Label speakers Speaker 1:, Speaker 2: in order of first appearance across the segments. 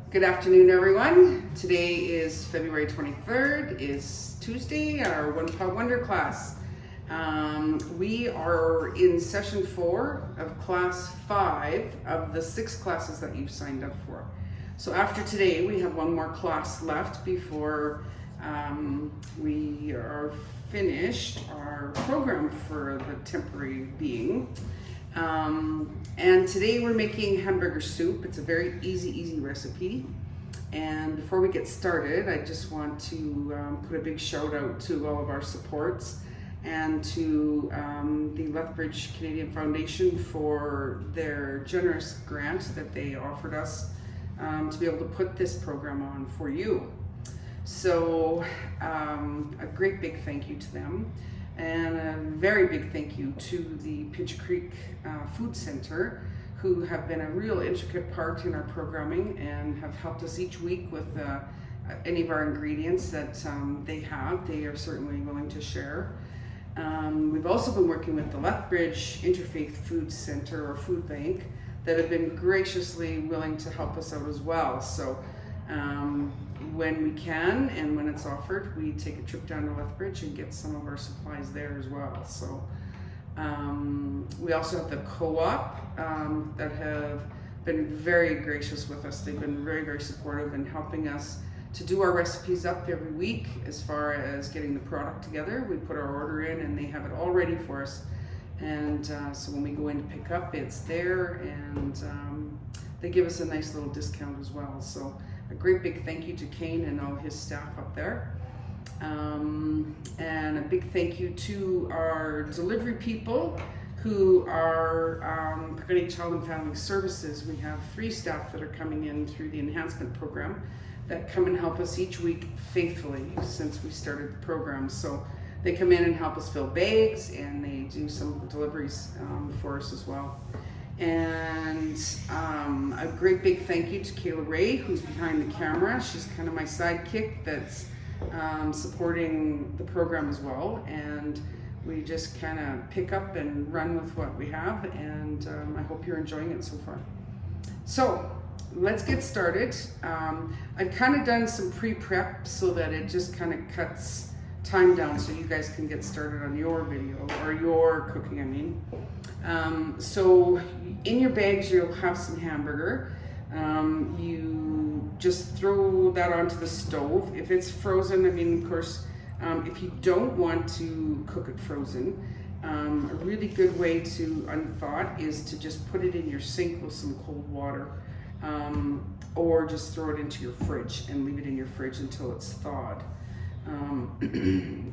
Speaker 1: Good afternoon, everyone. Today is February 23rd. It's Tuesday, our One Pot Wonder class. We are in session 4 of class 5 of the 6 classes that you've signed up for. So after today, we have one more class left before we are finished our program for the temporary being. And today we're making hamburger soup. It's a very easy recipe. And before we get started, I just want to put a big shout out to all of our supports and to the Lethbridge Canadian Foundation for their generous grant that they offered us to be able to put this program on for you. So a great big thank you to them. And a very big thank you to the Pinch Creek Food Center, who have been a real intricate part in our programming and have helped us each week with any of our ingredients that they have. They are certainly willing to share. We've also been working with the Lethbridge Interfaith Food Center or Food Bank that have been graciously willing to help us out as well. So when we can and when it's offered, we take a trip down to Lethbridge and get some of our supplies there as well. So we also have the co-op that have been very gracious with us. They've been very supportive in helping us to do our recipes up every week as far as getting the product together. We put our order in and they have it all ready for us. And so when we go in to pick up, it's there, and they give us a nice little discount as well. So a great big thank you to Kane and all his staff up there. And a big thank you to our delivery people who are Pagani Child and Family Services. We have 3 staff that are coming in through the enhancement program that come and help us each week faithfully since we started the program. So they come in and help us fill bags, and they do some of the deliveries for us as well. And a great big thank you to Kayla Ray, who's behind the camera. She's kind of my sidekick that's supporting the program as well. And we just kind of pick up and run with what we have, and I hope you're enjoying it so far. So let's get started. I've kind of done some pre-prep so that it just kind of cuts time down so you guys can get started on your video or your cooking, I mean. So in your bags you'll have some hamburger. You just throw that onto the stove. If it's frozen, I mean, of course, if you don't want to cook it frozen, a really good way to unthaw it is to just put it in your sink with some cold water, or just throw it into your fridge and leave it in your fridge until it's thawed.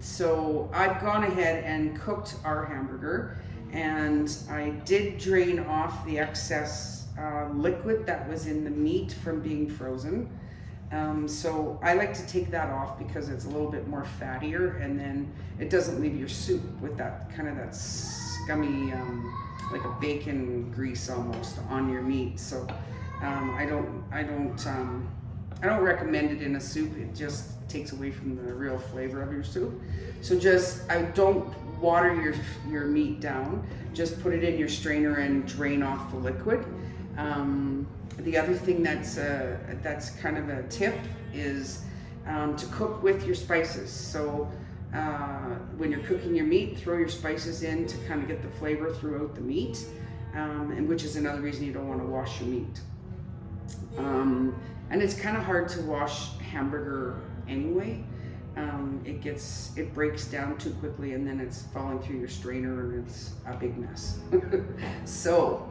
Speaker 1: So I've gone ahead and cooked our hamburger, and I did drain off the excess liquid that was in the meat from being frozen. So I like to take that off because it's a little bit more fattier, and then it doesn't leave your soup with that kind of that scummy, like a bacon grease almost on your meat. So I don't recommend it in a soup. It just takes away from the real flavor of your soup. So I don't water your meat down. Just put it in your strainer and drain off the liquid. The other thing that's kind of a tip is to cook with your spices. So when you're cooking your meat, throw your spices in to kind of get the flavor throughout the meat, and which is another reason you don't want to wash your meat. And it's kind of hard to wash hamburger anyway. It breaks down too quickly, and then it's falling through your strainer, and it's a big mess. So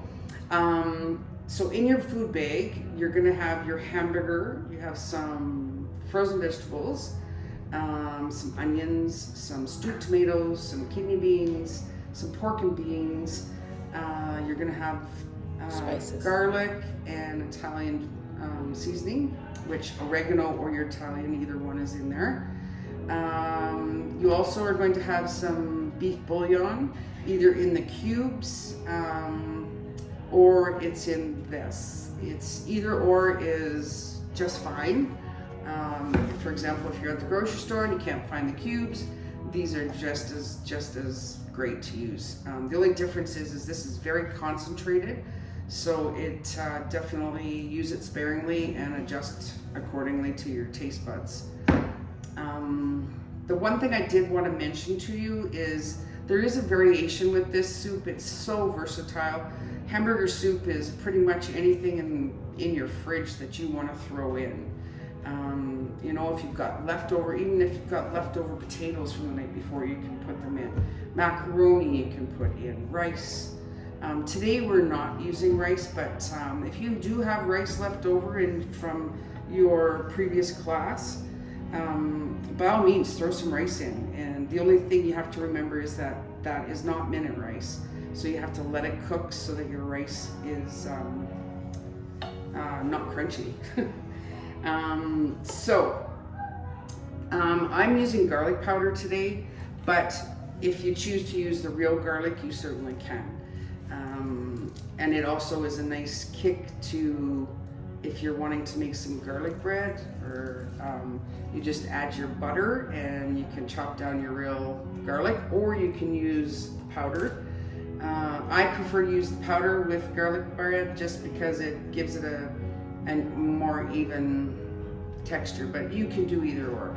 Speaker 1: in your food bag, you're gonna have your hamburger. You have some frozen vegetables, some onions, some stewed tomatoes, some kidney beans, some pork and beans. You're gonna have spices, garlic, and Italian seasoning, which oregano or your Italian, either one is in there. You also are going to have some beef bouillon, either in the cubes or it's in this. It's either or is just fine. For example, if you're at the grocery store and you can't find the cubes, these are just as great to use. The only difference is this is very concentrated. So it definitely use it sparingly and adjust accordingly to your taste buds. The one thing I did want to mention to you is there is a variation with this soup. It's so versatile. Hamburger soup is pretty much anything in your fridge that you want to throw in. You know, if you've got leftover, even if you've got leftover potatoes from the night before, you can put them in. Macaroni you can put in, rice. Today we're not using rice, but if you do have rice left over from your previous class, by all means throw some rice in. And the only thing you have to remember is that that is not minute rice. So you have to let it cook so that your rice is not crunchy. I'm using garlic powder today, but if you choose to use the real garlic, you certainly can. And it also is a nice kick to, if you're wanting to make some garlic bread, or you just add your butter and you can chop down your real garlic, or you can use powder. I prefer to use the powder with garlic bread just because it gives it a more even texture, but you can do either or.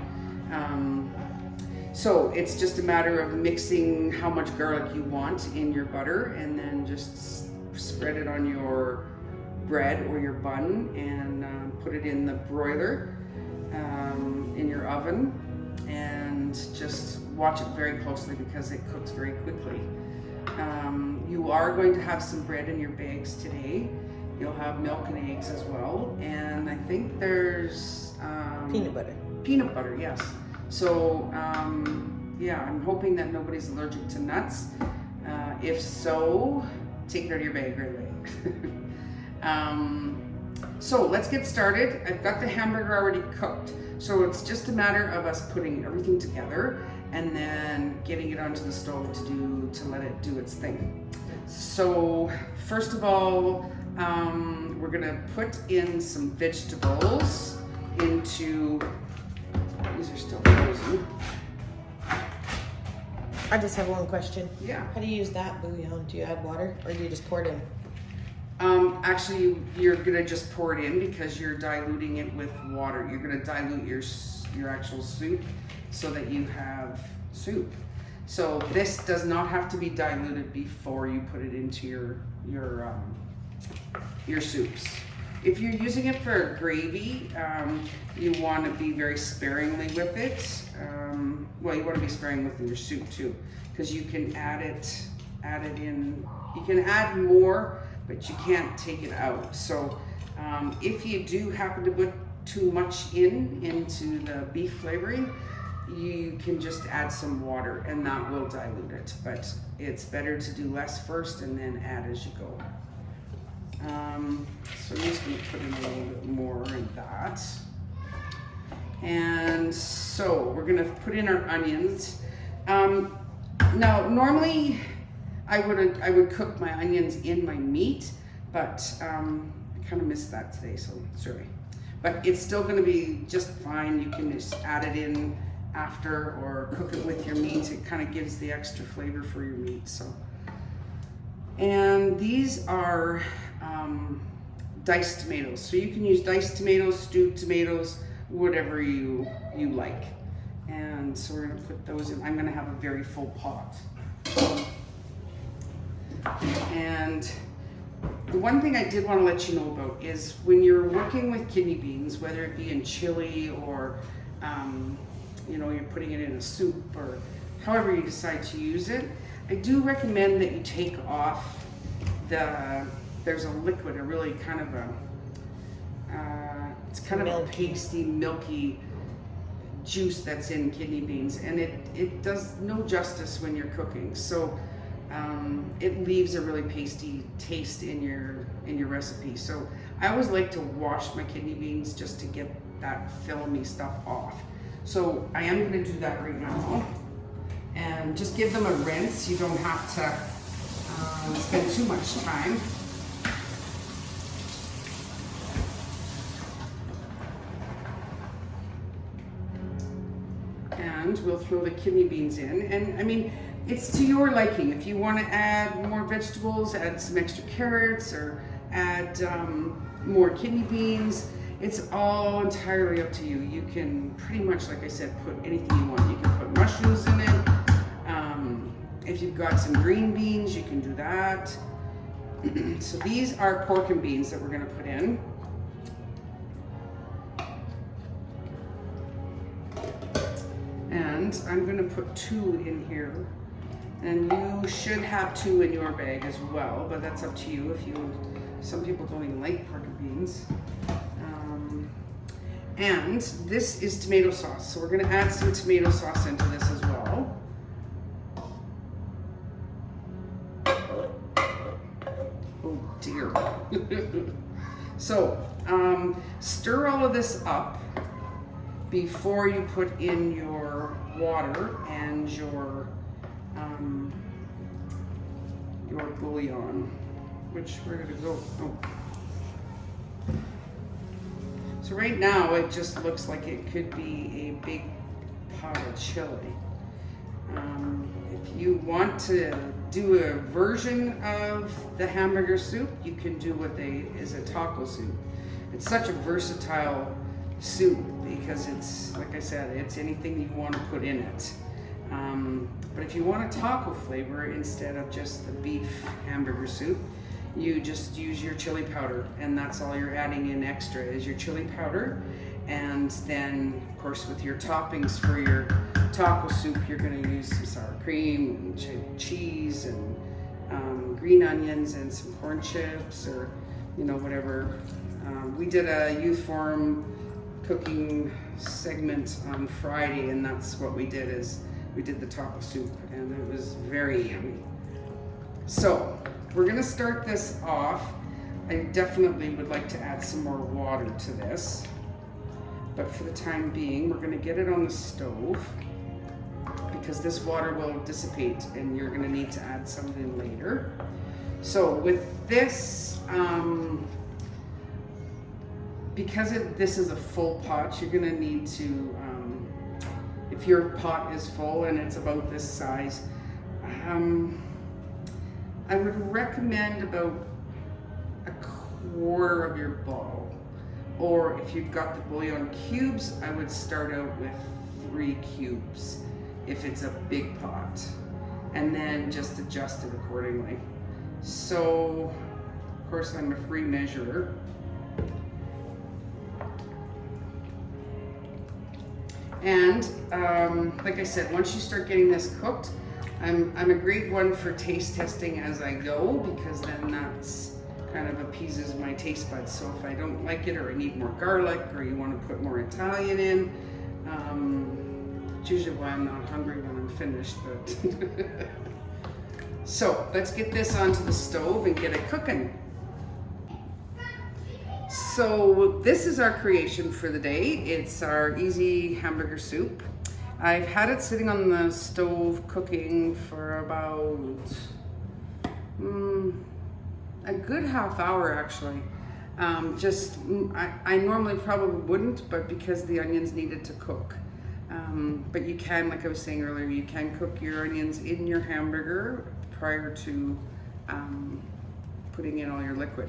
Speaker 1: So it's just a matter of mixing how much garlic you want in your butter, and then just spread it on your bread or your bun, and put it in the broiler in your oven, and just watch it very closely because it cooks very quickly. You are going to have some bread in your bags today. You'll have milk and eggs as well, and I think there's
Speaker 2: peanut butter.
Speaker 1: Peanut butter, yes. So yeah, I'm hoping that nobody's allergic to nuts. If so, take it out of your bag right away. So let's get started. I've got the hamburger already cooked, so it's just a matter of us putting everything together and then getting it onto the stove to let it do its thing. So first of all, we're gonna put in some vegetables into, these are still frozen.
Speaker 2: I just have one question.
Speaker 1: Yeah.
Speaker 2: How do you use that bouillon? Do you add water or do you just pour it in?
Speaker 1: Actually, you're gonna just pour it in because you're diluting it with water. You're gonna dilute your actual soup so that you have soup. So this does not have to be diluted before you put it into your soups. If you're using it for gravy, you want to be very sparingly with it. Well, you want to be sparing with your soup too, because you can add it in. You can add more, but you can't take it out. So if you do happen to put too much into the beef flavoring, you can just add some water and that will dilute it. But it's better to do less first and then add as you go. So I'm just going to put in a little bit more in that. And so we're going to put in our onions. Now, normally I would cook my onions in my meat, but I kind of missed that today, so sorry. But it's still going to be just fine. You can just add it in after or cook it with your meat. It kind of gives the extra flavor for your meat. So, and these are diced tomatoes. So you can use diced tomatoes, stewed tomatoes, whatever you like. And so we're going to put those in. I'm going to have a very full pot. And the one thing I did want to let you know about is when you're working with kidney beans, whether it be in chili or you're putting it in a soup or however you decide to use it, I do recommend that you take off there's a liquid, a really kind of it's kind of a pasty, milky juice that's in kidney beans, and it does no justice when you're cooking. So it leaves a really pasty taste in your recipe. So I always like to wash my kidney beans just to get that filmy stuff off. So I am going to do that right now, and just give them a rinse. You don't have to spend too much time. And we'll throw the kidney beans in, and I mean, it's to your liking. If you want to add more vegetables, add some extra carrots or add more kidney beans. It's all entirely up to you. You can pretty much, like I said, put anything you want. You can put mushrooms in it. If you've got some green beans, you can do that. So these are pork and beans that we're gonna put in. And I'm gonna put 2 in here. And you should have 2 in your bag as well, but that's up to you. Some people don't even like pork and beans. And this is tomato sauce. So we're gonna add some tomato sauce into this as well. Oh dear. So stir all of this up before you put in your water and your bouillon, which we're gonna go. Oh. So right now it just looks like it could be a big pot of chili. If you want to do a version of the hamburger soup, you can do what is a taco soup. It's such a versatile soup because it's, like I said, it's anything you want to put in it. But if you want a taco flavor instead of just the beef hamburger soup, you just use your chili powder, and that's all you're adding in extra is your chili powder. And then, of course, with your toppings for your taco soup, you're going to use some sour cream and cheese and green onions and some corn chips, or whatever. We did a youth forum cooking segment on Friday, and that's what we did. Is we did the taco soup, and it was very yummy. So we're gonna start this off. I definitely would like to add some more water to this, but for the time being, we're gonna get it on the stove because this water will dissipate and you're gonna need to add some in later. So with this, because this is a full pot, you're gonna need to, if your pot is full and it's about this size, I would recommend about a quarter of your bowl. Or if you've got the bouillon cubes, I would start out with 3 cubes if it's a big pot, and then just adjust it accordingly. So, of course, I'm a free measurer. And like I said, once you start getting this cooked, I'm a great one for taste testing as I go, because then that's kind of appeases my taste buds. So if I don't like it, or I need more garlic, or you want to put more Italian in, it's usually why I'm not hungry when I'm finished. But so let's get this onto the stove and get it cooking. So this is our creation for the day. It's our easy hamburger soup. I've had it sitting on the stove cooking for about a good half hour actually. I normally probably wouldn't, but because the onions needed to cook. But you can, like I was saying earlier, you can cook your onions in your hamburger prior to putting in all your liquid.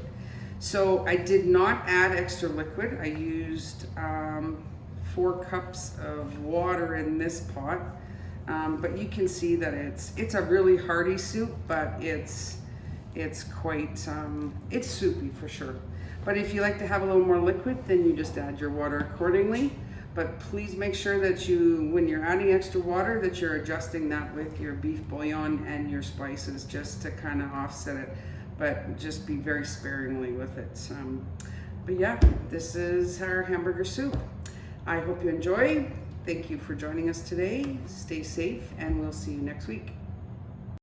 Speaker 1: So I did not add extra liquid. I used 4 cups of water in this pot, but you can see that it's a really hearty soup, but it's quite it's soupy for sure. But if you like to have a little more liquid, then you just add your water accordingly. But please make sure that when you're adding extra water, that you're adjusting that with your beef bouillon and your spices, just to kind of offset it. But just be very sparingly with it. But yeah, this is our hamburger soup. I hope you enjoy. Thank you for joining us today. Stay safe, and we'll see you next week.